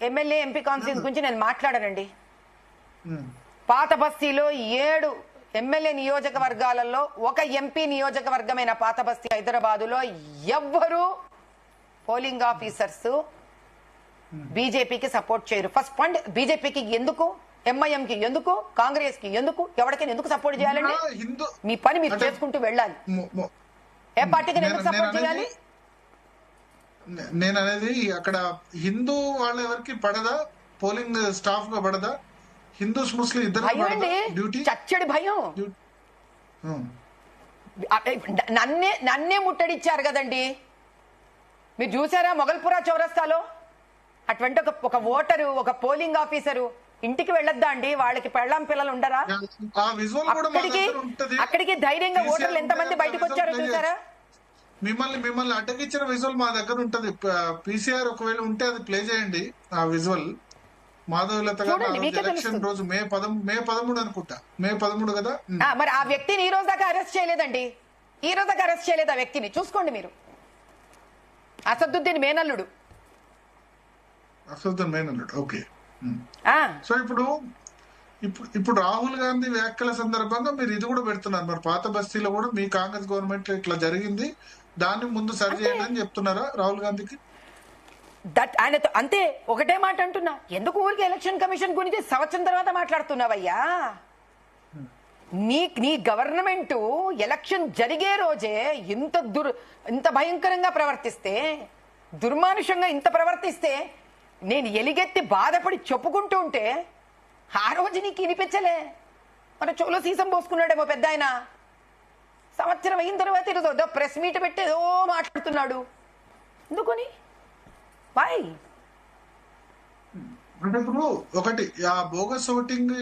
MLA MP కాన్స్టిట్యూన్స్ గురించి నేను మాట్లాడానండి. పాత బస్తీలో 7 ఎమ్మెల్యే నియోజకవర్గాలలో ఒక ఎంపీ నియోజకవర్గమైన పాత బస్తీ హైదరాబాదులో ఎవ్వరూ పోలింగ్ ఆఫీసర్స్ బీజేపీకి సపోర్ట్ చేయరు. ఫస్ట్ పాయింట్, బీజేపీకి ఎందుకు, ఎంఐఎం కి ఎందుకు, కాంగ్రెస్ కి ఎందుకు, ఎవరికైనా ఎందుకు సపోర్ట్ చేయాలండి? మీ పని మీరు చేసుకుంటూ వెళ్ళాలి. ఏ పార్టీకి ఎందుకు సపోర్ట్ చేయాలి? నేను అనేది అక్కడ హిందూ వాళ్ళ ఎవరికి పడదా, పోలింగ్ స్టాఫ్ గా పడదా? హిందూస్ ముస్లిం ఇద్దరు డ్యూటీ చచ్చడి భయం. నన్నే ముట్టడిచ్చారు కదండి. మీరు చూసారా మొగల్పురా చౌరస్తాలో అటువంటి ఒక ఓటరు, ఒక పోలింగ్ ఆఫీసరు ఇంటికి వెళ్ళొద్దా అండి? వాళ్ళకి పెళ్ళాం పిల్లలు ఉండరా? అక్కడికి ధైర్యంగా ఓటర్లు ఎంతమంది బయటకు వచ్చారో చూసారా? మిమ్మల్ని అడ్డగించిన విజువల్ మా దగ్గర ఉంటది. పీసీఆర్ ఒకవేళ ఉంటే అది ప్లే చేయండి. ఆ విజువల్ మాధవలత ఎలక్షన్ రోజు మే 13 అనుకుంటా, మే 13 కదా. మరి ఆ వ్యక్తిని ఈ రోజు దాకా అరెస్ట్ చేయలేదండి. ఈ రోజు దాకా అరెస్ట్ చేయలేదు ఆ వ్యక్తిని. చూసుకోండి మీరు. అసదుద్దీన్ మేనల్లుడు. ఓకే. సో ఇప్పుడు రాహుల్ గాంధీ వ్యాఖ్యల సందర్భంగా మీరు ఇది కూడా పెడుతున్నారు. మరి పాత బస్తీలో కూడా మీ కాంగ్రెస్ గవర్నమెంట్ ఇట్లా జరిగింది, దాన్ని ముందు సరి చేయండి అని చెప్తున్నారా రాహుల్ గాంధీకి? ఆయన అంతే ఒకటే మాట అంటున్నా. ఎందుకు ఊరికి ఎలక్షన్ కమిషన్ గురించి సంవత్సరం తర్వాత మాట్లాడుతున్నావయ్యా? నీ గవర్నమెంట్ ఎలక్షన్ జరిగే రోజే ఇంత భయంకరంగా ప్రవర్తిస్తే, దుర్మానుషంగా ఇంత ప్రవర్తిస్తే, నేను ఎలిగెత్తి బాధపడి చెప్పుకుంటూ ఉంటే ఆ రోజు నీకు వినిపించలే. మన చోలో సీసం పోసుకున్నాడేమో పెద్ద ఆయన. సంవత్సరం అయిన తర్వాత ఈరోజు ప్రెస్ మీట్ పెట్టి ఏదో మాట్లాడుతున్నాడు. ఎందుకని? బాయ్. అంటే ఇప్పుడు ఒకటి ఆ బోగస్ ఓటింగ్